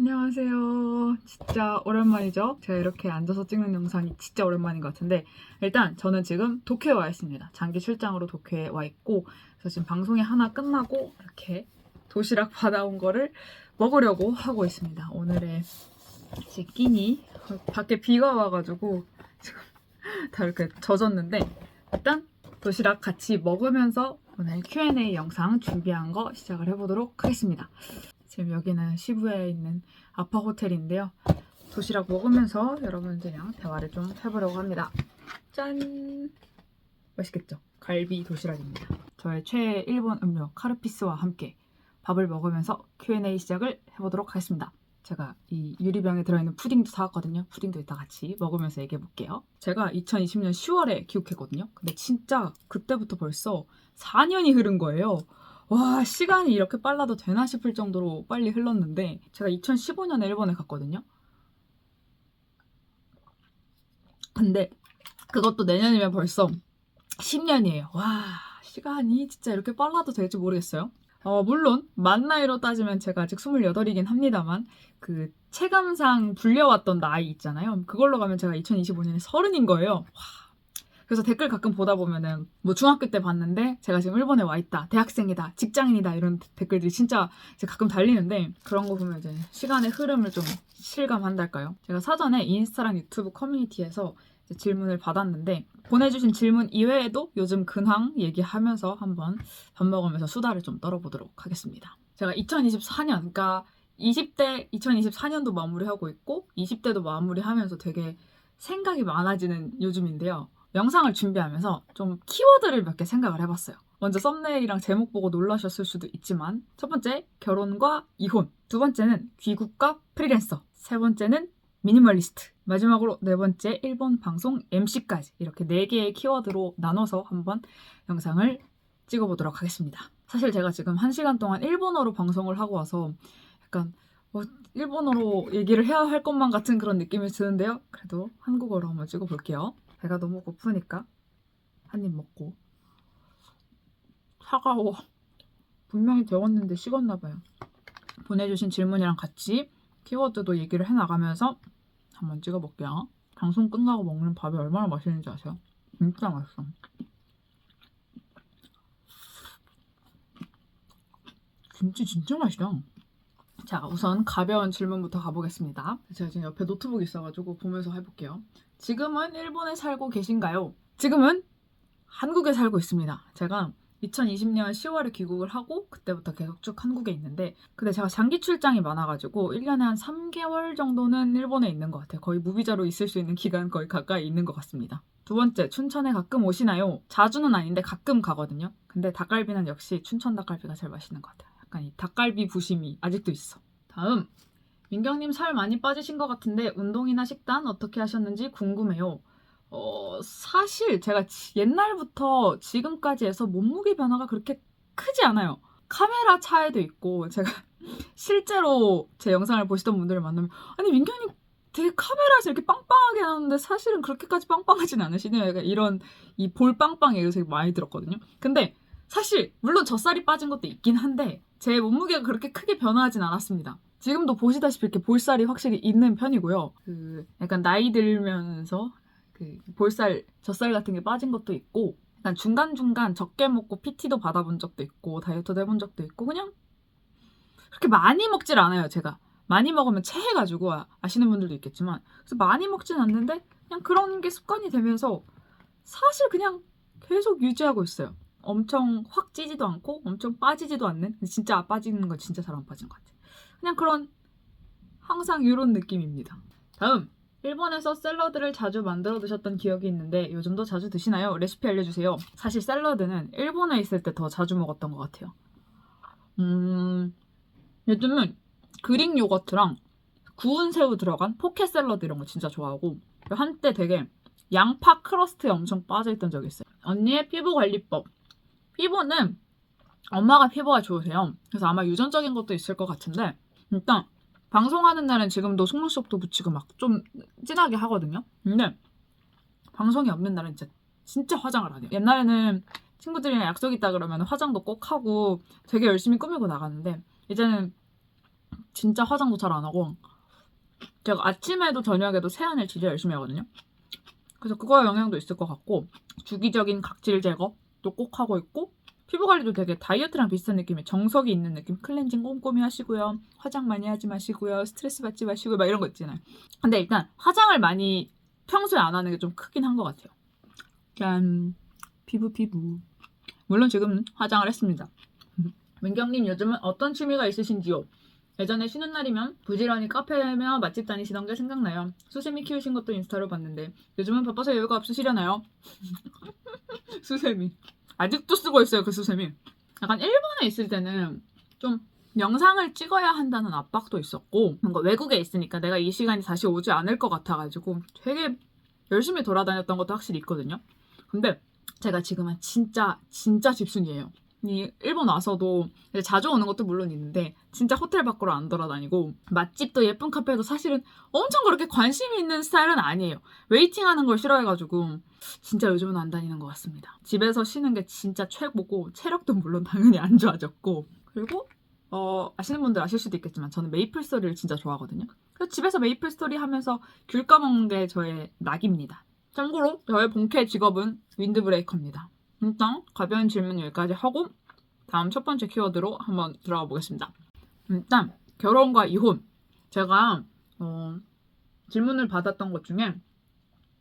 안녕하세요. 진짜 오랜만이죠? 제가 이렇게 앉아서 찍는 영상이 진짜 오랜만인 것 같은데 일단 저는 지금 도쿄에 와 있습니다. 장기 출장으로 도쿄에 와 있고 그래서 지금 방송이 하나 끝나고 이렇게 도시락 받아온 거를 먹으려고 하고 있습니다. 오늘의 제 끼니 밖에 비가 와가지고 지금 다 이렇게 젖었는데 일단 도시락 같이 먹으면서 오늘 Q&A 영상 준비한 거 시작을 해보도록 하겠습니다. 지금 여기는 시부야에 있는 아파 호텔인데요. 도시락 먹으면서 여러분들이랑 대화를 좀 해보려고 합니다. 짠! 맛있겠죠? 갈비 도시락입니다. 저의 최애 일본 음료 카르피스와 함께 밥을 먹으면서 Q&A 시작을 해보도록 하겠습니다. 제가 이 유리병에 들어있는 푸딩도 사왔거든요. 푸딩도 이따 같이 먹으면서 얘기해볼게요. 제가 2020년 10월에 귀국했거든요. 근데 진짜 그때부터 벌써 4년이 흐른 거예요. 와, 시간이 이렇게 빨라도 되나 싶을 정도로 빨리 흘렀는데 제가 2015년에 일본에 갔거든요. 근데 그것도 내년이면 벌써 10년이에요. 와, 시간이 진짜 이렇게 빨라도 될지 모르겠어요. 물론 만 나이로 따지면 제가 아직 28이긴 합니다만 그 체감상 불려왔던 나이 있잖아요. 그걸로 가면 제가 2025년에 30인 거예요. 그래서 댓글 가끔 보다 보면은 뭐 중학교 때 봤는데 제가 지금 일본에 와 있다, 대학생이다, 직장인이다 이런 댓글들이 진짜 이제 가끔 달리는데 그런 거 보면 이제 시간의 흐름을 좀 실감한달까요? 제가 사전에 인스타랑 유튜브 커뮤니티에서 이제 질문을 받았는데 보내주신 질문 이외에도 요즘 근황 얘기하면서 한번 밥 먹으면서 수다를 좀 떨어보도록 하겠습니다. 제가 2024년, 그러니까 20대 2024년도 마무리하고 있고 20대도 마무리하면서 되게 생각이 많아지는 요즘인데요. 영상을 준비하면서 좀 키워드를 몇 개 생각을 해봤어요. 먼저 썸네일이랑 제목 보고 놀라셨을 수도 있지만 첫 번째, 결혼과 이혼. 두 번째는 귀국과 프리랜서. 세 번째는 미니멀리스트. 마지막으로 네 번째, 일본 방송 MC까지 이렇게 네 개의 키워드로 나눠서 한번 영상을 찍어보도록 하겠습니다. 사실 제가 지금 1시간 동안 일본어로 방송을 하고 와서 약간 일본어로 얘기를 해야 할 것만 같은 그런 느낌이 드는데요. 그래도 한국어로 한번 찍어볼게요. 배가 너무 고프니까 한 입 먹고. 차가워. 분명히 데웠는데 식었나 봐요. 보내주신 질문이랑 같이 키워드도 얘기를 해나가면서 한번 찍어볼게요. 방송 끝나고 먹는 밥이 얼마나 맛있는지 아세요? 진짜 맛있어. 김치 진짜 맛있다. 자, 우선 가벼운 질문부터 가보겠습니다. 제가 지금 옆에 노트북이 있어가지고 보면서 해볼게요. 지금은 일본에 살고 계신가요? 지금은 한국에 살고 있습니다. 제가 2020년 10월에 귀국을 하고 그때부터 계속 쭉 한국에 있는데 근데 제가 장기 출장이 많아가지고 1년에 한 3개월 정도는 일본에 있는 것 같아요. 거의 무비자로 있을 수 있는 기간 거의 가까이 있는 것 같습니다. 두 번째, 춘천에 가끔 오시나요? 자주는 아닌데 가끔 가거든요. 근데 닭갈비는 역시 춘천 닭갈비가 제일 맛있는 것 같아요. 약간 이 닭갈비 부심이 아직도 있어. 다음, 민경님 살 많이 빠지신 것 같은데 운동이나 식단 어떻게 하셨는지 궁금해요. 사실 제가 옛날부터 지금까지 해서 몸무게 변화가 그렇게 크지 않아요. 카메라 차이도 있고 제가 실제로 제 영상을 보시던 분들을 만나면 아니 민경님 되게 카메라에서 이렇게 빵빵하게 나오는데 사실은 그렇게까지 빵빵하진 않으시네요. 약간 이런 이 볼 빵빵 얘기를 되게 많이 들었거든요. 근데 사실 물론 젖살이 빠진 것도 있긴 한데 제 몸무게가 그렇게 크게 변화하진 않았습니다. 지금도 보시다시피 이렇게 볼살이 확실히 있는 편이고요. 그 약간 나이 들면서 그 볼살, 젖살 같은 게 빠진 것도 있고 약간 중간중간 적게 먹고 PT도 받아본 적도 있고 다이어트도 해본 적도 있고 그냥 그렇게 많이 먹질 않아요, 제가. 많이 먹으면 체해가지고 아시는 분들도 있겠지만 그래서 많이 먹진 않는데 그냥 그런 게 습관이 되면서 사실 그냥 계속 유지하고 있어요. 엄청 확 찌지도 않고 엄청 빠지지도 않는 진짜 빠지는 건 진짜 잘 안 빠진 것 같아요. 그냥 그런 항상 이런 느낌입니다. 다음, 일본에서 샐러드를 자주 만들어 드셨던 기억이 있는데 요즘도 자주 드시나요? 레시피 알려주세요. 사실 샐러드는 일본에 있을 때 더 자주 먹었던 것 같아요. 요즘은 그릭 요거트랑 구운 새우 들어간 포케 샐러드 이런 거 진짜 좋아하고 한때 되게 양파 크러스트에 엄청 빠져있던 적이 있어요. 언니의 피부 관리법. 피부는 엄마가 피부가 좋으세요. 그래서 아마 유전적인 것도 있을 것 같은데 일단 방송하는 날은 지금도 속눈썹도 붙이고 막 좀 진하게 하거든요. 근데 방송이 없는 날은 진짜 화장을 안 해요. 옛날에는 친구들이랑 약속 있다 그러면 화장도 꼭 하고 되게 열심히 꾸미고 나가는데 이제는 진짜 화장도 잘 안 하고 제가 아침에도 저녁에도 세안을 진짜 열심히 하거든요. 그래서 그거에 영향도 있을 것 같고 주기적인 각질 제거도 꼭 하고 있고 피부 관리도 되게 다이어트랑 비슷한 느낌이에요. 정석이 있는 느낌. 클렌징 꼼꼼히 하시고요. 화장 많이 하지 마시고요. 스트레스 받지 마시고요. 막 이런 거 있잖아요. 근데 일단 화장을 많이 평소에 안 하는 게 좀 크긴 한 것 같아요. 짠. 피부. 물론 지금 화장을 했습니다. 민경님 요즘은 어떤 취미가 있으신지요? 예전에 쉬는 날이면 부지런히 카페며 맛집 다니시던 게 생각나요. 수세미 키우신 것도 인스타로 봤는데 요즘은 바빠서 여유가 없으시려나요? 수세미. 아직도 쓰고 있어요, 그 수세미. 약간 일본에 있을 때는 좀 영상을 찍어야 한다는 압박도 있었고 뭔가 외국에 있으니까 내가 이 시간이 다시 오지 않을 것 같아가지고 되게 열심히 돌아다녔던 것도 확실히 있거든요. 근데 제가 지금은 진짜 집순이에요. 이 일본 와서도 자주 오는 것도 물론 있는데 진짜 호텔 밖으로 안 돌아다니고 맛집도 예쁜 카페도 사실은 엄청 그렇게 관심이 있는 스타일은 아니에요. 웨이팅하는 걸 싫어해가지고 진짜 요즘은 안 다니는 것 같습니다. 집에서 쉬는 게 진짜 최고고 체력도 물론 당연히 안 좋아졌고 그리고 아시는 분들 아실 수도 있겠지만 저는 메이플 스토리를 진짜 좋아하거든요. 그래서 집에서 메이플 스토리 하면서 귤 까먹는 게 저의 낙입니다. 참고로 저의 본캐 직업은 윈드브레이커입니다. 일단 가벼운 질문 여기까지 하고 다음 첫 번째 키워드로 한번 들어가 보겠습니다. 일단 결혼과 이혼. 제가 질문을 받았던 것 중에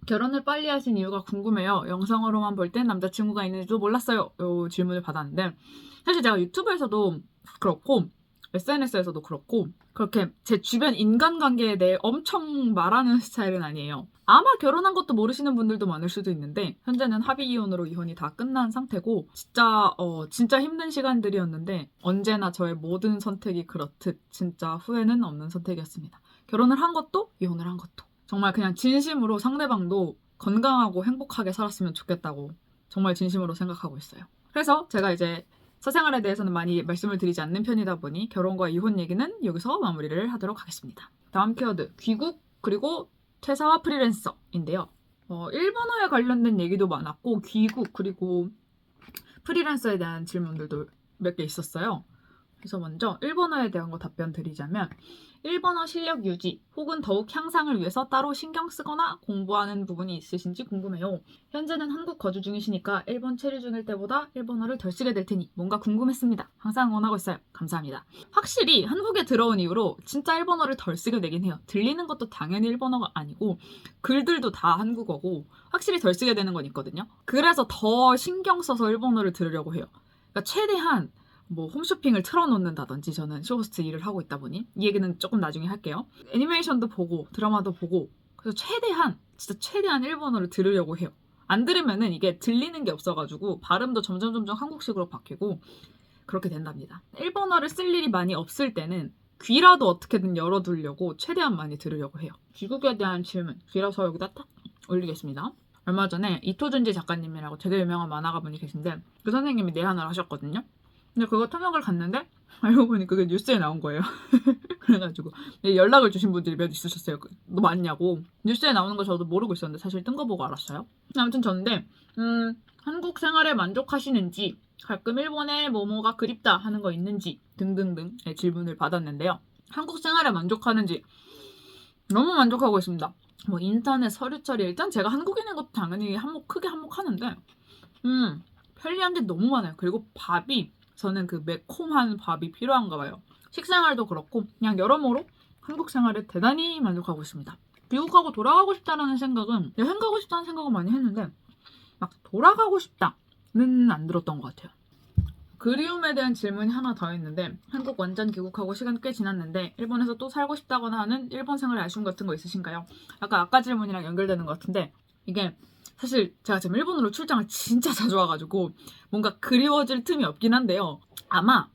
결혼을 빨리 하신 이유가 궁금해요. 영상으로만 볼 땐 남자친구가 있는지도 몰랐어요. 이 질문을 받았는데 사실 제가 유튜브에서도 그렇고 SNS에서도 그렇고 그렇게 제 주변 인간관계에 대해 엄청 말하는 스타일은 아니에요. 아마 결혼한 것도 모르시는 분들도 많을 수도 있는데 현재는 합의 이혼으로 이혼이 다 끝난 상태고 진짜 힘든 시간들이었는데 언제나 저의 모든 선택이 그렇듯 진짜 후회는 없는 선택이었습니다. 결혼을 한 것도 이혼을 한 것도 정말 그냥 진심으로 상대방도 건강하고 행복하게 살았으면 좋겠다고 정말 진심으로 생각하고 있어요. 그래서 제가 이제 사생활에 대해서는 많이 말씀을 드리지 않는 편이다 보니 결혼과 이혼 얘기는 여기서 마무리를 하도록 하겠습니다. 다음 키워드 귀국 그리고 퇴사와 프리랜서인데요. 일본어에 관련된 얘기도 많았고 귀국 그리고 프리랜서에 대한 질문들도 몇 개 있었어요. 그래서 먼저 일본어에 대한 거 답변 드리자면 일본어 실력 유지 혹은 더욱 향상을 위해서 따로 신경 쓰거나 공부하는 부분이 있으신지 궁금해요. 현재는 한국 거주 중이시니까 일본 체류 중일 때보다 일본어를 덜 쓰게 될 테니 뭔가 궁금했습니다. 항상 응원하고 있어요. 감사합니다. 확실히 한국에 들어온 이후로 진짜 일본어를 덜 쓰게 되긴 해요. 들리는 것도 당연히 일본어가 아니고 글들도 다 한국어고 확실히 덜 쓰게 되는 건 있거든요. 그래서 더 신경 써서 일본어를 들으려고 해요. 그러니까 최대한 홈쇼핑을 틀어놓는다든지 저는 쇼호스트 일을 하고 있다 보니 이 얘기는 조금 나중에 할게요. 애니메이션도 보고 드라마도 보고 그래서 진짜 최대한 일본어를 들으려고 해요. 안 들으면은 이게 들리는 게 없어가지고 발음도 점점 한국식으로 바뀌고 그렇게 된답니다. 일본어를 쓸 일이 많이 없을 때는 귀라도 어떻게든 열어두려고 최대한 많이 들으려고 해요. 귀국에 대한 질문 길어서 여기다 딱 올리겠습니다. 얼마 전에 이토준지 작가님이라고 되게 유명한 만화가분이 계신데 그 선생님이 내한을 하셨거든요. 근데 그거 통역을 갔는데 알고 보니 그게 뉴스에 나온 거예요. 그래가지고 연락을 주신 분들이 몇 있으셨어요. 너 맞냐고. 뉴스에 나오는 거 저도 모르고 있었는데 사실 뜬 거 보고 알았어요. 아무튼 전데 한국 생활에 만족하시는지 가끔 일본의 뭐뭐가 그립다 하는 거 있는지 등등등 질문을 받았는데요. 한국 생활에 만족하는지 너무 만족하고 있습니다. 인터넷 서류 처리 일단 제가 한국인인 것도 당연히 크게 한몫하는데 편리한 게 너무 많아요. 그리고 밥이 저는 그 매콤한 밥이 필요한가 봐요. 식생활도 그렇고 그냥 여러모로 한국 생활에 대단히 만족하고 있습니다. 미국하고 돌아가고 싶다는 생각은 여행 가고 싶다는 생각은 많이 했는데 막 돌아가고 싶다는 안 들었던 것 같아요. 그리움에 대한 질문이 하나 더 있는데 한국 완전 귀국하고 시간 꽤 지났는데 일본에서 또 살고 싶다거나 하는 일본 생활의 아쉬움 같은 거 있으신가요? 아까 질문이랑 연결되는 것 같은데 이게 사실 제가 지금 일본으로 출장을 진짜 자주 와가지고 뭔가 그리워질 틈이 없긴 한데요. 아마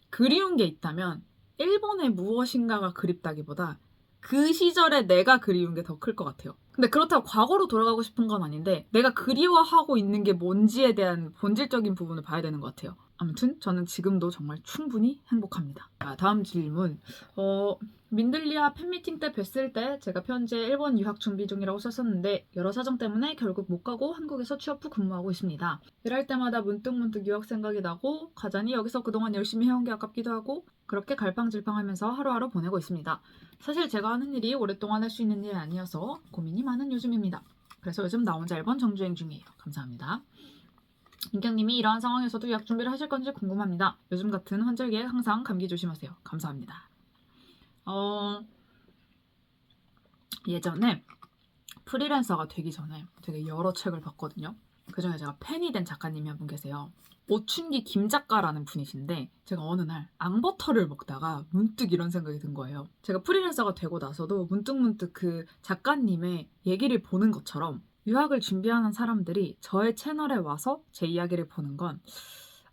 그리운 게 있다면 일본의 무엇인가가 그립다기보다 그 시절에 내가 그리운 게 더 클 것 같아요. 근데 그렇다고 과거로 돌아가고 싶은 건 아닌데 내가 그리워하고 있는 게 뭔지에 대한 본질적인 부분을 봐야 되는 것 같아요. 아무튼 저는 지금도 정말 충분히 행복합니다. 다음 질문. 민들리아 팬미팅 때 뵀을 때 제가 편지에 일본 유학 준비 중이라고 썼었는데 여러 사정 때문에 결국 못 가고 한국에서 취업 후 근무하고 있습니다. 일할 때마다 문득문득 유학 생각이 나고 가자니 여기서 그동안 열심히 해온 게 아깝기도 하고 그렇게 갈팡질팡하면서 하루하루 보내고 있습니다. 사실 제가 하는 일이 오랫동안 할 수 있는 일이 아니어서 고민이 많은 요즘입니다. 그래서 요즘 나 혼자 일본 정주행 중이에요. 감사합니다. 민경님이 이러한 상황에서도 유학 준비를 하실 건지 궁금합니다. 요즘 같은 환절기에 항상 감기 조심하세요. 감사합니다. 예전에 프리랜서가 되기 전에 되게 여러 책을 봤거든요. 그중에 제가 팬이 된 작가님이 한 분 계세요. 오춘기 김 작가라는 분이신데 제가 어느 날 앙버터를 먹다가 문득 이런 생각이 든 거예요. 제가 프리랜서가 되고 나서도 문득문득 그 작가님의 얘기를 보는 것처럼 유학을 준비하는 사람들이 저의 채널에 와서 제 이야기를 보는 건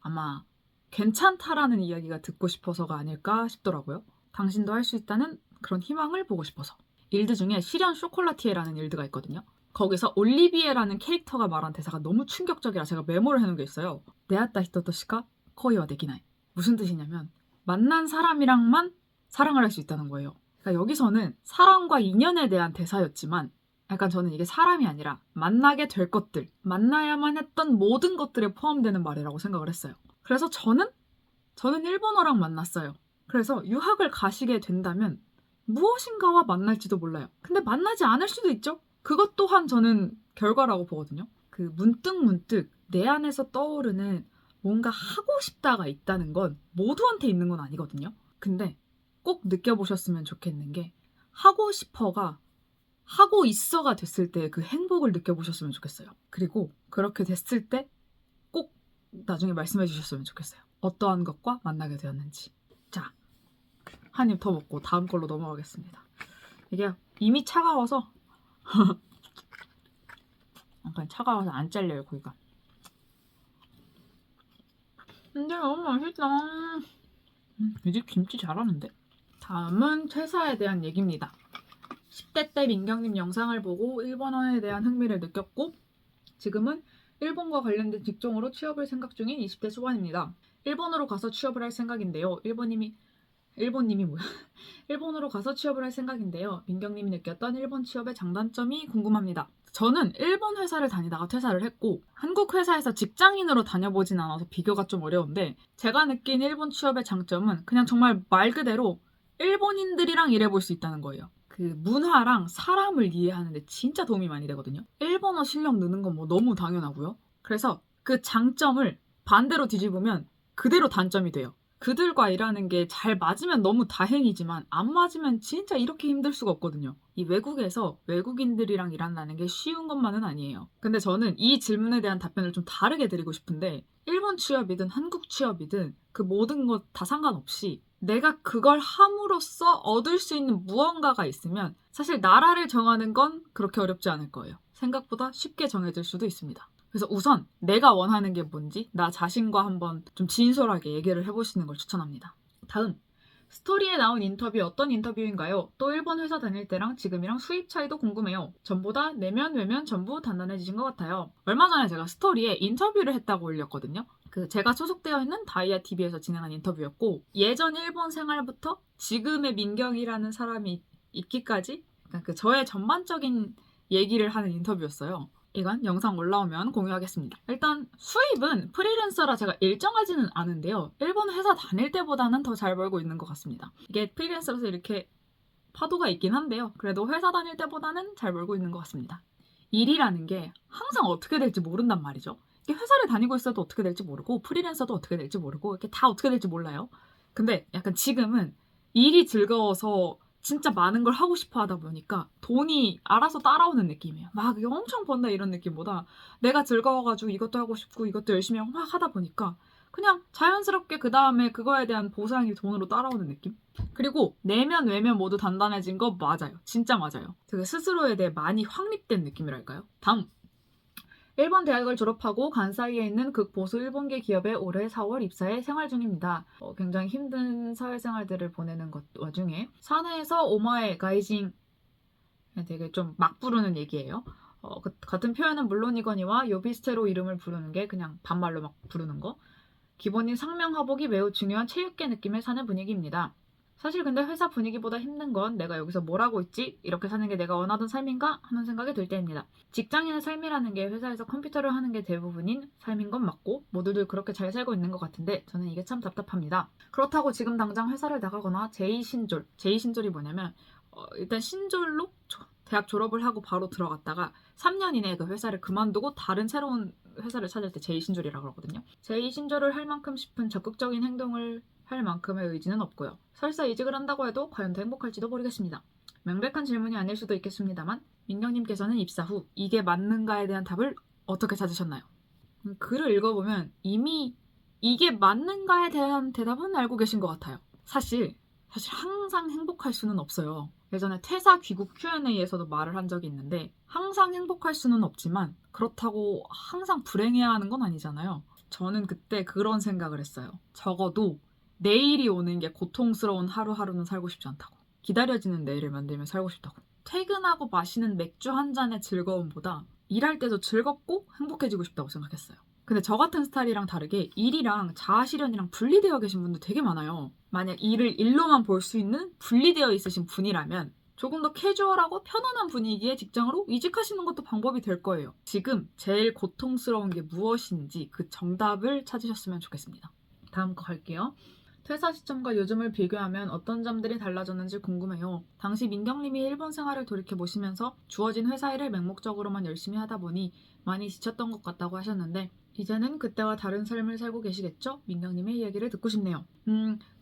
아마 괜찮다라는 이야기가 듣고 싶어서가 아닐까 싶더라고요. 당신도 할 수 있다는 그런 희망을 보고 싶어서. 일드 중에 시련 쇼콜라티에라는 일드가 있거든요. 거기서 올리비에라는 캐릭터가 말한 대사가 너무 충격적이라 제가 메모를 해놓은 게 있어요. 내았다 히토토시카 코이와 데키나이. 무슨 뜻이냐면 만난 사람이랑만 사랑을 할 수 있다는 거예요. 그러니까 여기서는 사랑과 인연에 대한 대사였지만 약간 저는 이게 사람이 아니라 만나게 될 것들, 만나야만 했던 모든 것들에 포함되는 말이라고 생각을 했어요. 그래서 저는 일본어랑 만났어요. 그래서 유학을 가시게 된다면 무엇인가와 만날지도 몰라요. 근데 만나지 않을 수도 있죠. 그것 또한 저는 결과라고 보거든요. 그 문득문득 내 안에서 떠오르는 뭔가 하고 싶다가 있다는 건 모두한테 있는 건 아니거든요. 근데 꼭 느껴보셨으면 좋겠는 게 하고 싶어가 하고 있어가 됐을 때 그 행복을 느껴보셨으면 좋겠어요. 그리고 그렇게 됐을 때 꼭 나중에 말씀해 주셨으면 좋겠어요. 어떠한 것과 만나게 되었는지. 자, 한 입 더 먹고 다음 걸로 넘어가겠습니다. 이게 이미 차가워서 약간 차가워서 안 잘려요, 고기가. 근데 너무 맛있다. 이 집 김치 잘하는데? 다음은 퇴사에 대한 얘기입니다. 10대 때 민경님 영상을 보고 일본어에 대한 흥미를 느꼈고 지금은 일본과 관련된 직종으로 취업을 생각 중인 20대 초반입니다. 일본으로 가서 취업을 할 생각인데요. 일본님이 뭐야? 일본으로 가서 취업을 할 생각인데요. 민경님이 느꼈던 일본 취업의 장단점이 궁금합니다. 저는 일본 회사를 다니다가 퇴사를 했고 한국 회사에서 직장인으로 다녀보진 않아서 비교가 좀 어려운데 제가 느낀 일본 취업의 장점은 그냥 정말 말 그대로 일본인들이랑 일해볼 수 있다는 거예요. 그 문화랑 사람을 이해하는데 진짜 도움이 많이 되거든요. 일본어 실력 느는 건 뭐 너무 당연하고요. 그래서 그 장점을 반대로 뒤집으면 그대로 단점이 돼요. 그들과 일하는 게 잘 맞으면 너무 다행이지만 안 맞으면 진짜 이렇게 힘들 수가 없거든요. 이 외국에서 외국인들이랑 일한다는 게 쉬운 것만은 아니에요. 근데 저는 이 질문에 대한 답변을 좀 다르게 드리고 싶은데 일본 취업이든 한국 취업이든 그 모든 것 다 상관없이 내가 그걸 함으로써 얻을 수 있는 무언가가 있으면 사실 나라를 정하는 건 그렇게 어렵지 않을 거예요. 생각보다 쉽게 정해질 수도 있습니다. 그래서 우선 내가 원하는 게 뭔지 나 자신과 한번 좀 진솔하게 얘기를 해보시는 걸 추천합니다. 다음, 스토리에 나온 인터뷰 어떤 인터뷰인가요? 또 일본 회사 다닐 때랑 지금이랑 수입 차이도 궁금해요. 전보다 내면 외면 전부 단단해지신 것 같아요. 얼마 전에 제가 스토리에 인터뷰를 했다고 올렸거든요. 그 제가 소속되어 있는 다이아 TV에서 진행한 인터뷰였고 예전 일본 생활부터 지금의 민경이라는 사람이 있기까지 그 저의 전반적인 얘기를 하는 인터뷰였어요. 이건 영상 올라오면 공유하겠습니다. 일단 수입은 프리랜서라 제가 일정하지는 않은데요. 일본 회사 다닐 때보다는 더 잘 벌고 있는 것 같습니다. 이게 프리랜서라서 이렇게 파도가 있긴 한데요. 그래도 회사 다닐 때보다는 잘 벌고 있는 것 같습니다. 일이라는 게 항상 어떻게 될지 모른단 말이죠. 회사를 다니고 있어도 어떻게 될지 모르고 프리랜서도 어떻게 될지 모르고 이렇게 다 어떻게 될지 몰라요. 근데 약간 지금은 일이 즐거워서 진짜 많은 걸 하고 싶어 하다 보니까 돈이 알아서 따라오는 느낌이에요. 막 엄청 번다 이런 느낌보다 내가 즐거워가지고 이것도 하고 싶고 이것도 열심히 하고 막 하다 보니까 그냥 자연스럽게 그 다음에 그거에 대한 보상이 돈으로 따라오는 느낌? 그리고 내면 외면 모두 단단해진 거 맞아요. 진짜 맞아요. 되게 스스로에 대해 많이 확립된 느낌이랄까요? 다음! 일본 대학을 졸업하고 간사이에 있는 극보수 일본계 기업에 올해 4월 입사해 생활 중입니다. 굉장히 힘든 사회생활들을 보내는 것 와중에 사내에서 오마에 가이징 되게 좀 막 부르는 얘기예요. 같은 표현은 물론이거니와 요비스테로 이름을 부르는 게 그냥 반말로 막 부르는 거. 기본인 상명하복이 매우 중요한 체육계 느낌의 사는 분위기입니다. 사실 근데 회사 분위기보다 힘든 건 내가 여기서 뭘 하고 있지? 이렇게 사는 게 내가 원하던 삶인가? 하는 생각이 들 때입니다. 직장인의 삶이라는 게 회사에서 컴퓨터를 하는 게 대부분인 삶인 건 맞고 모두들 그렇게 잘 살고 있는 것 같은데 저는 이게 참 답답합니다. 그렇다고 지금 당장 회사를 나가거나 제2신졸, 제2신졸이 뭐냐면 일단 신졸로 대학 졸업을 하고 바로 들어갔다가 3년 이내에 그 회사를 그만두고 다른 새로운 회사를 찾을 때 제2신졸이라고 그러거든요. 제2신졸을 할 만큼 싶은 적극적인 행동을 할 만큼의 의지는 없고요. 설사 이직을 한다고 해도 과연 더 행복할지도 모르겠습니다. 명백한 질문이 아닐 수도 있겠습니다만 민경님께서는 입사 후 이게 맞는가에 대한 답을 어떻게 찾으셨나요? 글을 읽어보면 이미 이게 맞는가에 대한 대답은 알고 계신 것 같아요. 사실 항상 행복할 수는 없어요. 예전에 퇴사 귀국 Q&A에서도 말을 한 적이 있는데 항상 행복할 수는 없지만 그렇다고 항상 불행해야 하는 건 아니잖아요. 저는 그때 그런 생각을 했어요. 적어도 내일이 오는 게 고통스러운 하루하루는 살고 싶지 않다고. 기다려지는 내일을 만들며 살고 싶다고. 퇴근하고 마시는 맥주 한 잔의 즐거움보다 일할 때도 즐겁고 행복해지고 싶다고 생각했어요. 근데 저 같은 스타일이랑 다르게 일이랑 자아실현이랑 분리되어 계신 분들 되게 많아요. 만약 일을 일로만 볼 수 있는 분리되어 있으신 분이라면 조금 더 캐주얼하고 편안한 분위기의 직장으로 이직하시는 것도 방법이 될 거예요. 지금 제일 고통스러운 게 무엇인지 그 정답을 찾으셨으면 좋겠습니다. 다음 거 갈게요. 퇴사 시점과 요즘을 비교하면 어떤 점들이 달라졌는지 궁금해요. 당시 민경님이 일본 생활을 돌이켜보시면서 주어진 회사 일을 맹목적으로만 열심히 하다 보니 많이 지쳤던 것 같다고 하셨는데 이제는 그때와 다른 삶을 살고 계시겠죠? 민경님의 이야기를 듣고 싶네요.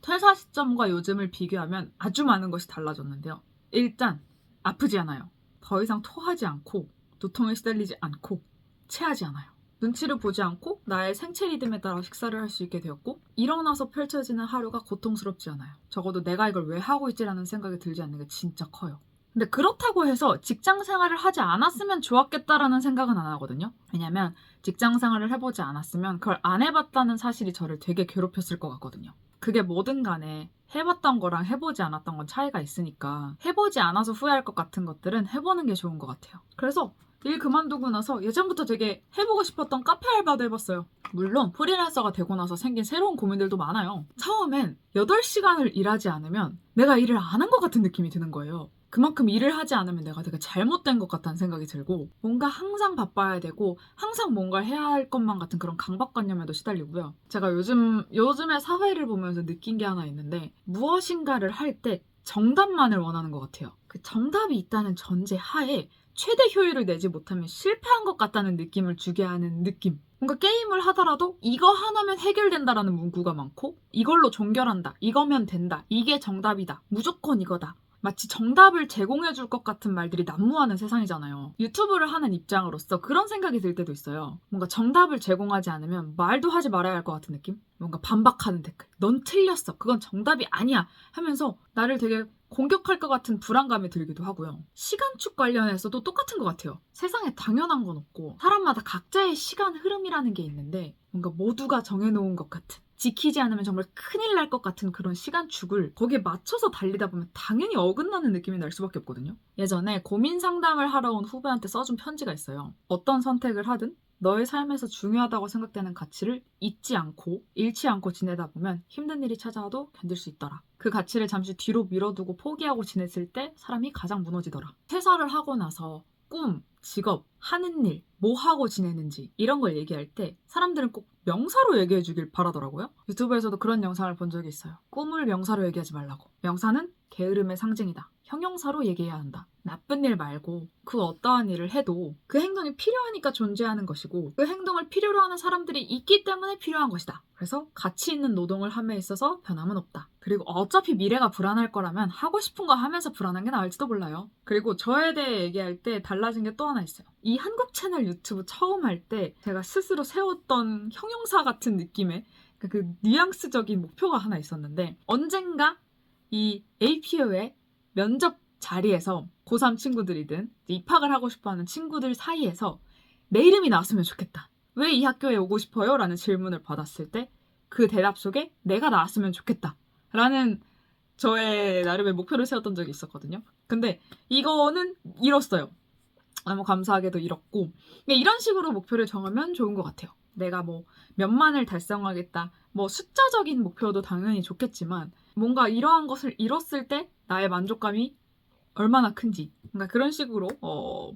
퇴사 시점과 요즘을 비교하면 아주 많은 것이 달라졌는데요. 일단 아프지 않아요. 더 이상 토하지 않고 두통에 시달리지 않고 체하지 않아요. 눈치를 보지 않고 나의 생체 리듬에 따라 식사를 할 수 있게 되었고 일어나서 펼쳐지는 하루가 고통스럽지 않아요. 적어도 내가 이걸 왜 하고 있지라는 생각이 들지 않는 게 진짜 커요. 근데 그렇다고 해서 직장 생활을 하지 않았으면 좋았겠다라는 생각은 안 하거든요. 왜냐면 직장 생활을 해보지 않았으면 그걸 안 해봤다는 사실이 저를 되게 괴롭혔을 것 같거든요. 그게 뭐든 간에 해봤던 거랑 해보지 않았던 건 차이가 있으니까 해보지 않아서 후회할 것 같은 것들은 해보는 게 좋은 것 같아요. 그래서 일 그만두고 나서 예전부터 되게 해보고 싶었던 카페 알바도 해봤어요. 물론 프리랜서가 되고 나서 생긴 새로운 고민들도 많아요. 처음엔 8시간을 일하지 않으면 내가 일을 안 한 것 같은 느낌이 드는 거예요. 그만큼 일을 하지 않으면 내가 되게 잘못된 것 같다는 생각이 들고 뭔가 항상 바빠야 되고 항상 뭔가를 해야 할 것만 같은 그런 강박관념에도 시달리고요. 제가 요즘의 사회를 보면서 느낀 게 하나 있는데 무엇인가를 할 때 정답만을 원하는 것 같아요. 그 정답이 있다는 전제 하에 최대 효율을 내지 못하면 실패한 것 같다는 느낌을 주게 하는 느낌. 뭔가 게임을 하더라도 이거 하나면 해결된다라는 문구가 많고 이걸로 종결한다. 이거면 된다. 이게 정답이다. 무조건 이거다. 마치 정답을 제공해줄 것 같은 말들이 난무하는 세상이잖아요. 유튜브를 하는 입장으로서 그런 생각이 들 때도 있어요. 뭔가 정답을 제공하지 않으면 말도 하지 말아야 할 것 같은 느낌? 뭔가 반박하는 댓글. 넌 틀렸어. 그건 정답이 아니야. 하면서 나를 되게 공격할 것 같은 불안감이 들기도 하고요. 시간축 관련해서도 똑같은 것 같아요. 세상에 당연한 건 없고 사람마다 각자의 시간 흐름이라는 게 있는데 뭔가 모두가 정해놓은 것 같은 지키지 않으면 정말 큰일 날 것 같은 그런 시간축을 거기에 맞춰서 달리다 보면 당연히 어긋나는 느낌이 날 수밖에 없거든요. 예전에 고민 상담을 하러 온 후배한테 써준 편지가 있어요. 어떤 선택을 하든 너의 삶에서 중요하다고 생각되는 가치를 잊지 않고 잃지 않고 지내다 보면 힘든 일이 찾아와도 견딜 수 있더라. 그 가치를 잠시 뒤로 밀어두고 포기하고 지냈을 때 사람이 가장 무너지더라. 퇴사를 하고 나서 꿈, 직업, 하는 일, 뭐 하고 지내는지 이런 걸 얘기할 때 사람들은 꼭 명사로 얘기해 주길 바라더라고요. 유튜브에서도 그런 영상을 본 적이 있어요. 꿈을 명사로 얘기하지 말라고. 명사는 게으름의 상징이다. 형용사로 얘기해야 한다. 나쁜 일 말고 그 어떠한 일을 해도 그 행동이 필요하니까 존재하는 것이고 그 행동을 필요로 하는 사람들이 있기 때문에 필요한 것이다. 그래서 가치 있는 노동을 함에 있어서 변함은 없다. 그리고 어차피 미래가 불안할 거라면 하고 싶은 거 하면서 불안한 게 나을지도 몰라요. 그리고 저에 대해 얘기할 때 달라진 게 또 하나 있어요. 이 한국 채널 유튜브 처음 할 때 제가 스스로 세웠던 형용사 같은 느낌의 그 뉘앙스적인 목표가 하나 있었는데 언젠가 이 APU의 면접 자리에서 고3 친구들이든 입학을 하고 싶어하는 친구들 사이에서 내 이름이 나왔으면 좋겠다. 왜 이 학교에 오고 싶어요? 라는 질문을 받았을 때 그 대답 속에 내가 나왔으면 좋겠다. 라는 저의 나름의 목표를 세웠던 적이 있었거든요. 근데 이거는 이뤘어요. 너무 감사하게도 이뤘고 이런 식으로 목표를 정하면 좋은 것 같아요. 내가 뭐 몇만을 달성하겠다. 뭐 숫자적인 목표도 당연히 좋겠지만 뭔가 이러한 것을 이뤘을 때 나의 만족감이 얼마나 큰지. 그러니까 그런 식으로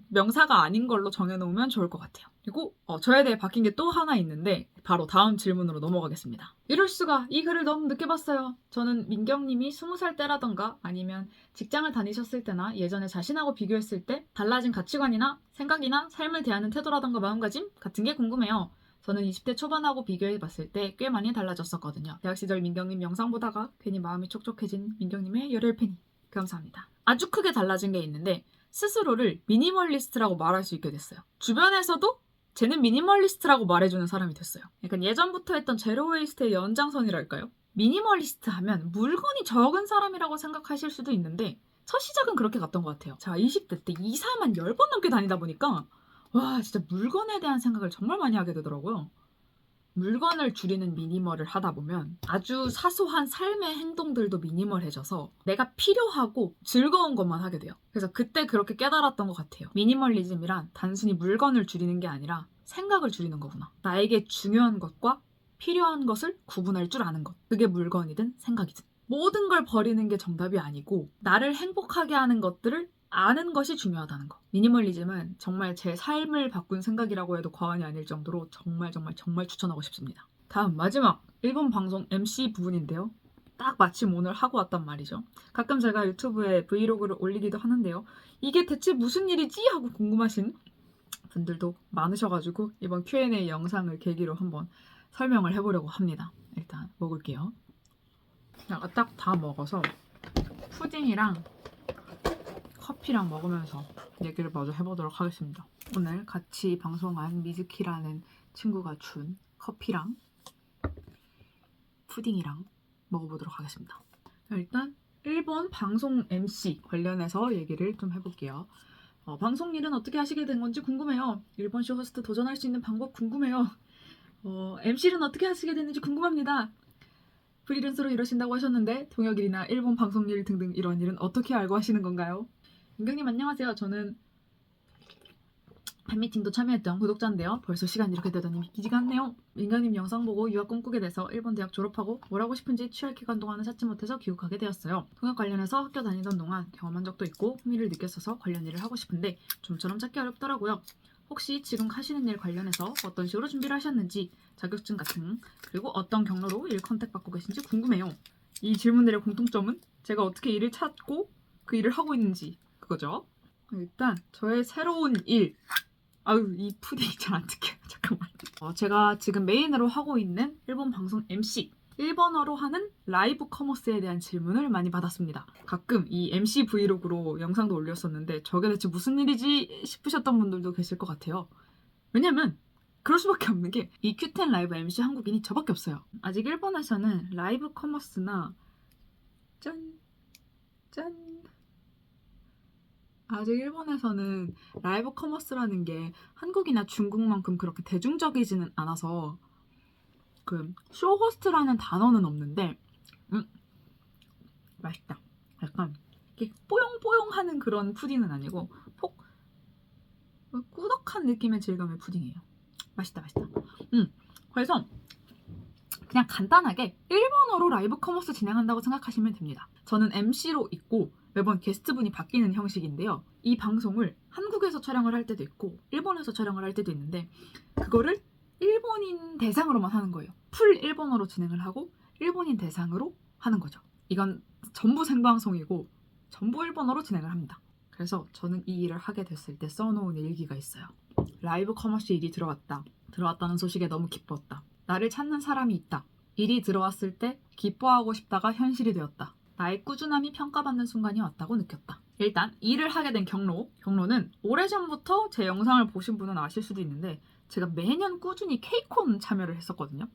명사가 아닌 걸로 정해놓으면 좋을 것 같아요. 그리고 저에 대해 바뀐 게 또 하나 있는데 바로 다음 질문으로 넘어가겠습니다. 이럴 수가 이 글을 너무 늦게 봤어요. 저는 민경님이 20살 때라던가 아니면 직장을 다니셨을 때나 예전에 자신하고 비교했을 때 달라진 가치관이나 생각이나 삶을 대하는 태도라던가 마음가짐 같은 게 궁금해요. 저는 20대 초반하고 비교해봤을 때 꽤 많이 달라졌었거든요. 대학 시절 민경님 영상 보다가 괜히 마음이 촉촉해진 민경님의 열혈팬이 감사합니다. 아주 크게 달라진 게 있는데 스스로를 미니멀리스트라고 말할 수 있게 됐어요. 주변에서도 쟤는 미니멀리스트라고 말해주는 사람이 됐어요. 약간 예전부터 했던 제로 웨이스트의 연장선이랄까요? 미니멀리스트 하면 물건이 적은 사람이라고 생각하실 수도 있는데 첫 시작은 그렇게 갔던 것 같아요. 자, 20대 때 이사만 10번 넘게 다니다 보니까 와, 진짜 물건에 대한 생각을 정말 많이 하게 되더라고요. 물건을 줄이는 미니멀을 하다 보면 아주 사소한 삶의 행동들도 미니멀해져서 내가 필요하고 즐거운 것만 하게 돼요. 그래서 그때 그렇게 깨달았던 것 같아요. 미니멀리즘이란 단순히 물건을 줄이는 게 아니라 생각을 줄이는 거구나. 나에게 중요한 것과 필요한 것을 구분할 줄 아는 것. 그게 물건이든 생각이든. 모든 걸 버리는 게 정답이 아니고 나를 행복하게 하는 것들을 아는 것이 중요하다는 거. 미니멀리즘은 정말 제 삶을 바꾼 생각이라고 해도 과언이 아닐 정도로 정말 추천하고 싶습니다. 다음 마지막 일본 방송 MC 부분인데요. 딱 마침 오늘 하고 왔단 말이죠. 가끔 제가 유튜브에 브이로그를 올리기도 하는데요. 이게 대체 무슨 일이지? 하고 궁금하신 분들도 많으셔가지고 이번 Q&A 영상을 계기로 한번 설명을 해보려고 합니다. 일단 먹을게요. 딱 다 먹어서 푸딩이랑 커피랑 먹으면서 얘기를 마저 해보도록 하겠습니다. 오늘 같이 방송한 미즈키라는 친구가 준 커피랑 푸딩이랑 먹어보도록 하겠습니다. 일단 일본 방송 MC 관련해서 얘기를 좀 해볼게요. 방송 일은 어떻게 하시게 된 건지 궁금해요. 일본 쇼 호스트 도전할 수 있는 방법 궁금해요. MC는 어떻게 하시게 됐는지 궁금합니다. 프리랜서로 일하신다고 하셨는데 통역일이나 일본 방송일 등등 이런 일은 어떻게 알고 하시는 건가요? 민경님 안녕하세요. 저는 팬미팅도 참여했던 구독자인데요. 벌써 시간이 이렇게 되더니 믿기지가 않네요. 민경님 영상 보고 유학 꿈꾸게 돼서 일본 대학 졸업하고 뭘 하고 싶은지 취할 기간 동안은 찾지 못해서 귀국하게 되었어요. 통역 관련해서 학교 다니던 동안 경험한 적도 있고 흥미를 느꼈어서 관련 일을 하고 싶은데 좀처럼 찾기 어렵더라고요. 혹시 지금 하시는 일 관련해서 어떤 식으로 준비를 하셨는지 자격증 같은 그리고 어떤 경로로 일 컨택 받고 계신지 궁금해요. 이 질문들의 공통점은 제가 어떻게 일을 찾고 그 일을 하고 있는지 그거죠. 일단 저의 새로운 일 아유 이 푸딩이 잘 안 뜯겨요. 잠깐만. 제가 지금 메인으로 하고 있는 일본 방송 MC 일본어로 하는 라이브 커머스에 대한 질문을 많이 받았습니다. 가끔 이 MC 브이로그로 영상도 올렸었는데 저게 대체 무슨 일이지 싶으셨던 분들도 계실 것 같아요. 왜냐면 그럴 수밖에 없는 게 이 Q10 라이브 MC 한국인이 저밖에 없어요. 아직 일본에서는 라이브 커머스나 짠 아직 일본에서는 라이브 커머스라는 게 한국이나 중국만큼 그렇게 대중적이지는 않아서 그 쇼호스트라는 단어는 없는데 맛있다. 약간 이렇게 뽀용뽀용하는 그런 푸딩은 아니고 폭 꾸덕한 느낌의 질감의 푸딩이에요. 맛있다. 그래서 그냥 간단하게 일본어로 라이브 커머스 진행한다고 생각하시면 됩니다. 저는 MC로 있고 매번 게스트분이 바뀌는 형식인데요. 이 방송을 한국에서 촬영을 할 때도 있고 일본에서 촬영을 할 때도 있는데 그거를 일본인 대상으로만 하는 거예요. 풀 일본어로 진행을 하고 일본인 대상으로 하는 거죠. 이건 전부 생방송이고 전부 일본어로 진행을 합니다. 그래서 저는 이 일을 하게 됐을 때 써놓은 일기가 있어요. 라이브 커머스 일이 들어왔다는 소식에 너무 기뻤다. 나를 찾는 사람이 있다. 일이 들어왔을 때 기뻐하고 싶다가 현실이 되었다. 나의 꾸준함이 평가받는 순간이 왔다고 느꼈다. 일단 일을 하게 된 경로는 오래전부터 제 영상을 보신 분은 아실 수도 있는데 제가 매년 꾸준히 케이콘 참여를 했었거든요.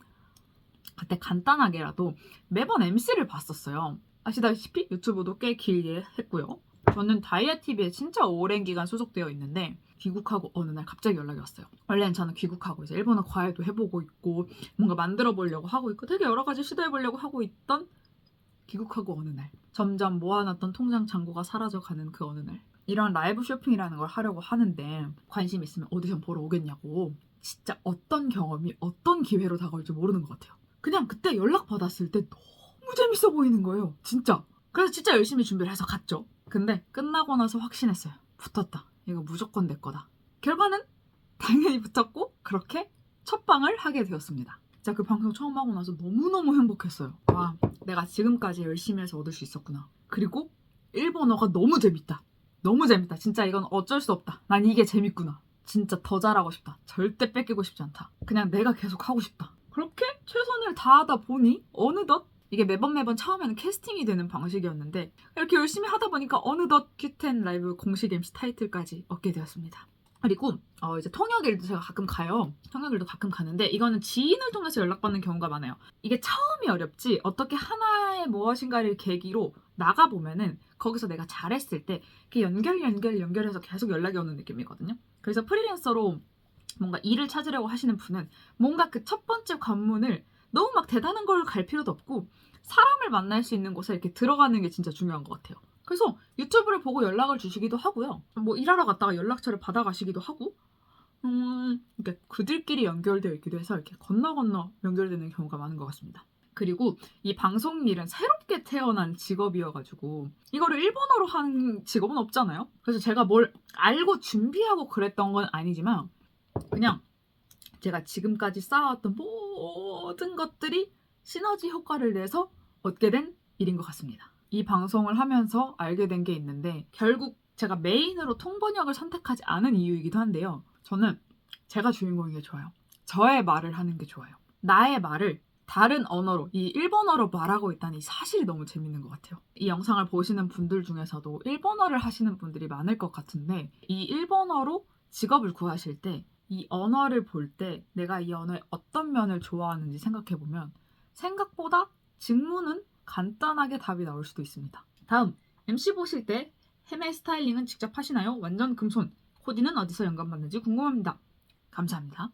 그때 간단하게라도 매번 MC를 봤었어요. 아시다시피 유튜브도 꽤 길게 했고요. 저는 다이아TV에 진짜 오랜 기간 소속되어 있는데 귀국하고 어느 날 갑자기 연락이 왔어요. 원래는 저는 귀국하고 이제 일본어 과외도 해보고 있고 뭔가 만들어 보려고 하고 있고 되게 여러 가지 시도해 보려고 하고 있던 귀국하고 어느 날 점점 모아놨던 통장 잔고가 사라져가는 그 어느 날 이런 라이브 쇼핑이라는 걸 하려고 하는데 관심 있으면 오디션 보러 오겠냐고 진짜 어떤 경험이 어떤 기회로 다가올지 모르는 것 같아요. 그냥 그때 연락 받았을 때 너무 재밌어 보이는 거예요. 진짜. 그래서 진짜 열심히 준비를 해서 갔죠. 근데 끝나고 나서 확신했어요. 붙었다. 이거 무조건 내 거다. 결과는 당연히 붙었고 그렇게 첫 방을 하게 되었습니다. 진짜 그 방송 처음 하고 나서 너무너무 행복했어요. 와, 내가 지금까지 열심히 해서 얻을 수 있었구나. 그리고 일본어가 너무 재밌다. 너무 재밌다. 진짜 이건 어쩔 수 없다. 난 이게 재밌구나. 진짜 더 잘하고 싶다. 절대 뺏기고 싶지 않다. 그냥 내가 계속 하고 싶다. 그렇게 최선을 다하다 보니 어느덧 이게 매번 처음에는 캐스팅이 되는 방식이었는데 이렇게 열심히 하다 보니까 어느덧 큐텐 라이브 공식 MC 타이틀까지 얻게 되었습니다. 그리고 이제 통역일도 제가 가끔 가요. 통역일도 가끔 가는데 이거는 지인을 통해서 연락받는 경우가 많아요. 이게 처음이 어렵지 어떻게 하나의 무엇인가를 계기로 나가보면은 거기서 내가 잘했을 때 이렇게 연결해서 계속 연락이 오는 느낌이거든요. 그래서 프리랜서로 뭔가 일을 찾으려고 하시는 분은 뭔가 그 첫 번째 관문을 너무 막 대단한 걸 갈 필요도 없고 사람을 만날 수 있는 곳에 이렇게 들어가는 게 진짜 중요한 것 같아요. 그래서 유튜브를 보고 연락을 주시기도 하고요. 뭐 일하러 갔다가 연락처를 받아가시기도 하고 그러니까 그들끼리 연결되어 있기도 해서 이렇게 건너 연결되는 경우가 많은 것 같습니다. 그리고 이 방송 일은 새롭게 태어난 직업이어가지고 이거를 일본어로 하는 직업은 없잖아요. 그래서 제가 뭘 알고 준비하고 그랬던 건 아니지만 그냥 제가 지금까지 쌓아왔던 모든 것들이 시너지 효과를 내서 얻게 된 일인 것 같습니다. 이 방송을 하면서 알게 된 게 있는데 결국 제가 메인으로 통번역을 선택하지 않은 이유이기도 한데요. 저는 제가 주인공인 게 좋아요. 저의 말을 하는 게 좋아요. 나의 말을 다른 언어로, 이 일본어로 말하고 있다는 이 사실이 너무 재밌는 것 같아요. 이 영상을 보시는 분들 중에서도 일본어를 하시는 분들이 많을 것 같은데 이 일본어로 직업을 구하실 때 이 언어를 볼 때 내가 이 언어의 어떤 면을 좋아하는지 생각해보면 생각보다 직무는 간단하게 답이 나올 수도 있습니다. 다음, MC 보실 때 헤매 스타일링은 직접 하시나요? 완전 금손. 코디는 어디서 영감받는지 궁금합니다. 감사합니다.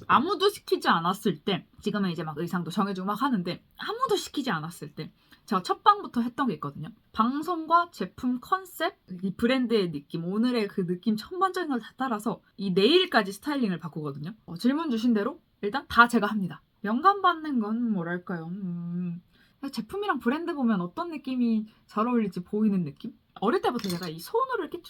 아무도 시키지 않았을 때 지금은 이제 막 의상도 정해주고 막 하는데 아무도 시키지 않았을 때 제가 첫 방부터 했던 게 있거든요. 방송과 제품 컨셉, 이 브랜드의 느낌, 오늘의 그 느낌 천반적인 걸 다 따라서 이 내일까지 스타일링을 바꾸거든요. 질문 주신 대로 일단 다 제가 합니다. 영감받는 건 뭐랄까요? 제품이랑 브랜드 보면 어떤 느낌이 잘 어울릴지 보이는 느낌? 어릴 때부터 제가 이 손으로 이렇게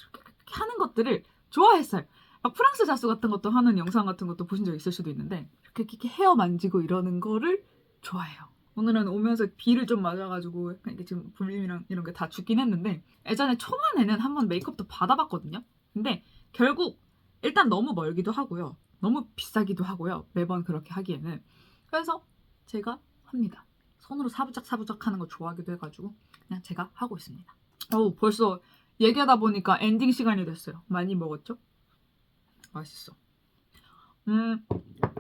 하는 것들을 좋아했어요. 막 프랑스 자수 같은 것도 하는 영상 같은 것도 보신 적 있을 수도 있는데 이렇게 헤어 만지고 이러는 거를 좋아해요. 오늘은 오면서 비를 좀 맞아가지고 약간 이게 지금 볼륨이랑 이런 게 다 죽긴 했는데 예전에 초반에는 한번 메이크업도 받아봤거든요. 근데 결국 일단 너무 멀기도 하고요. 너무 비싸기도 하고요. 매번 그렇게 하기에는. 그래서 제가 합니다. 손으로 사부작 하는 거 좋아하기도 해가지고 그냥 제가 하고 있습니다. 벌써 얘기하다 보니까 엔딩 시간이 됐어요. 많이 먹었죠? 맛있어.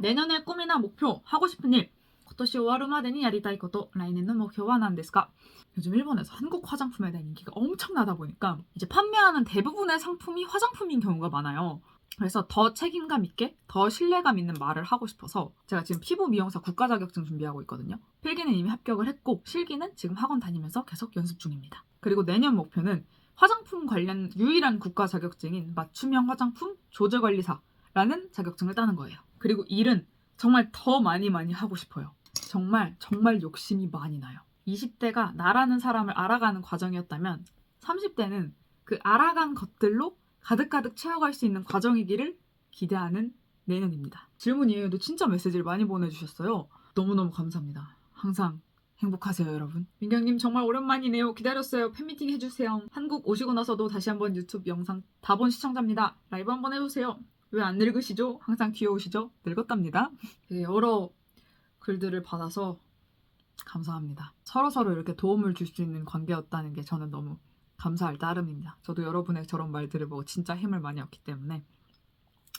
내년의 꿈이나 목표, 하고 싶은 일. 今年終わるまでにやりたいこと、来年の目標は何ですか? 요즘 일본에서 한국 화장품에 대한 인기가 엄청나다 보니까 이제 판매하는 대부분의 상품이 화장품인 경우가 많아요. 그래서 더 책임감 있게, 더 신뢰감 있는 말을 하고 싶어서 제가 지금 피부 미용사 국가 자격증 준비하고 있거든요. 필기는 이미 합격을 했고 실기는 지금 학원 다니면서 계속 연습 중입니다. 그리고 내년 목표는 화장품 관련 유일한 국가 자격증인 맞춤형 화장품 조제관리사라는 자격증을 따는 거예요. 그리고 일은 정말 더 많이 하고 싶어요. 정말 욕심이 많이 나요. 20대가 나라는 사람을 알아가는 과정이었다면 30대는 그 알아간 것들로 가득 채워갈 수 있는 과정이기를 기대하는 내년입니다. 질문 이외에도 진짜 메시지를 많이 보내주셨어요. 너무너무 감사합니다. 항상 행복하세요, 여러분. 민경님 정말 오랜만이네요. 기다렸어요. 팬미팅 해주세요. 한국 오시고 나서도 다시 한번 유튜브 영상 다 본 시청자입니다. 라이브 한번 해보세요. 왜 안 늙으시죠? 항상 귀여우시죠? 늙었답니다. 여러 글들을 받아서 감사합니다. 서로 이렇게 도움을 줄 수 있는 관계였다는 게 저는 너무 감사할 따름입니다. 저도 여러분의 저런 말들을 보고 진짜 힘을 많이 얻기 때문에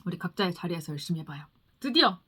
우리 각자의 자리에서 열심히 해봐요. 드디어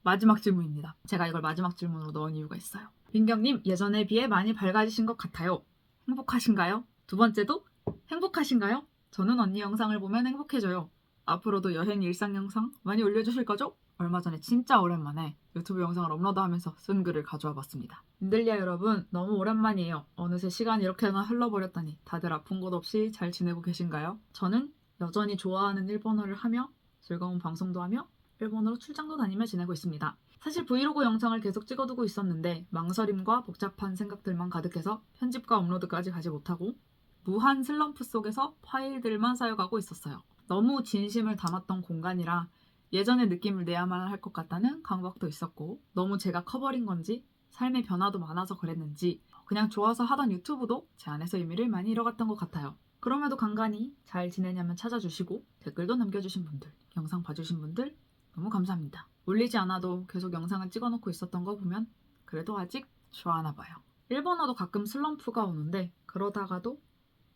마지막 질문입니다. 제가 이걸 마지막 질문으로 넣은 이유가 있어요. 민경님, 예전에 비해 많이 밝아지신 것 같아요. 행복하신가요? 두 번째도 행복하신가요? 저는 언니 영상을 보면 행복해져요. 앞으로도 여행 일상 영상 많이 올려주실 거죠? 얼마 전에 진짜 오랜만에 유튜브 영상을 업로드하면서 쓴 글을 가져와 봤습니다. 민들리아 여러분, 너무 오랜만이에요. 어느새 시간이 이렇게나 흘러버렸다니 다들 아픈 곳 없이 잘 지내고 계신가요? 저는 여전히 좋아하는 일본어를 하며 즐거운 방송도 하며 일본으로 출장도 다니며 지내고 있습니다. 사실 브이로그 영상을 계속 찍어두고 있었는데 망설임과 복잡한 생각들만 가득해서 편집과 업로드까지 가지 못하고 무한 슬럼프 속에서 파일들만 쌓여가고 있었어요. 너무 진심을 담았던 공간이라 예전의 느낌을 내야만 할 것 같다는 강박도 있었고 너무 제가 커버린 건지 삶의 변화도 많아서 그랬는지 그냥 좋아서 하던 유튜브도 제 안에서 의미를 많이 잃어갔던 것 같아요. 그럼에도 간간히 잘 지내냐면 찾아주시고 댓글도 남겨주신 분들, 영상 봐주신 분들 너무 감사합니다. 올리지 않아도 계속 영상을 찍어놓고 있었던 거 보면 그래도 아직 좋아하나 봐요. 일본어도 가끔 슬럼프가 오는데 그러다가도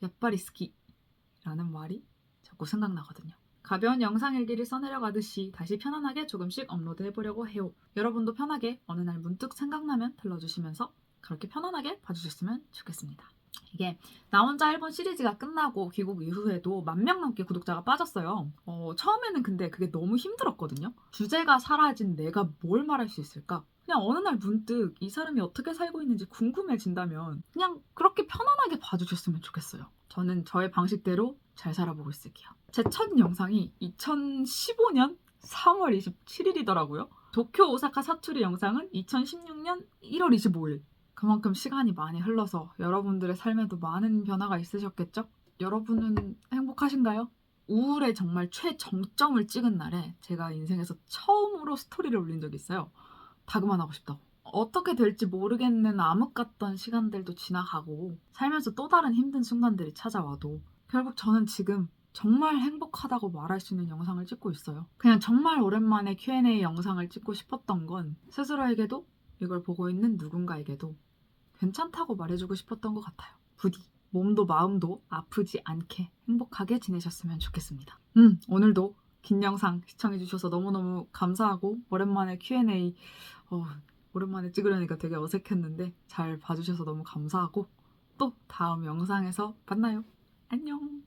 야빠리스키라는 말이 자꾸 생각나거든요. 가벼운 영상 일기를 써내려가듯이 다시 편안하게 조금씩 업로드해보려고 해요. 여러분도 편하게 어느 날 문득 생각나면 들러주시면서 그렇게 편안하게 봐주셨으면 좋겠습니다. 이게 나 혼자 일본 시리즈가 끝나고 귀국 이후에도 10,000명 넘게 구독자가 빠졌어요. 처음에는 근데 그게 너무 힘들었거든요. 주제가 사라진 내가 뭘 말할 수 있을까? 그냥 어느 날 문득 이 사람이 어떻게 살고 있는지 궁금해진다면 그냥 그렇게 편안하게 봐주셨으면 좋겠어요. 저는 저의 방식대로 잘 살아보고 있을게요. 제 첫 영상이 2015년 3월 27일이더라고요. 도쿄 오사카 사투리 영상은 2016년 1월 25일. 그만큼 시간이 많이 흘러서 여러분들의 삶에도 많은 변화가 있으셨겠죠? 여러분은 행복하신가요? 우울의 정말 최정점을 찍은 날에 제가 인생에서 처음으로 스토리를 올린 적이 있어요. 다그만 하고 싶다고. 어떻게 될지 모르겠는 암흑 같던 시간들도 지나가고 살면서 또 다른 힘든 순간들이 찾아와도 결국 저는 지금 정말 행복하다고 말할 수 있는 영상을 찍고 있어요. 그냥 정말 오랜만에 Q&A 영상을 찍고 싶었던 건 스스로에게도 이걸 보고 있는 누군가에게도 괜찮다고 말해주고 싶었던 것 같아요. 부디 몸도 마음도 아프지 않게 행복하게 지내셨으면 좋겠습니다. 오늘도 긴 영상 시청해주셔서 너무너무 감사하고 오랜만에 Q&A 오랜만에 찍으려니까 되게 어색했는데 잘 봐주셔서 너무 감사하고 또 다음 영상에서 만나요. 안녕.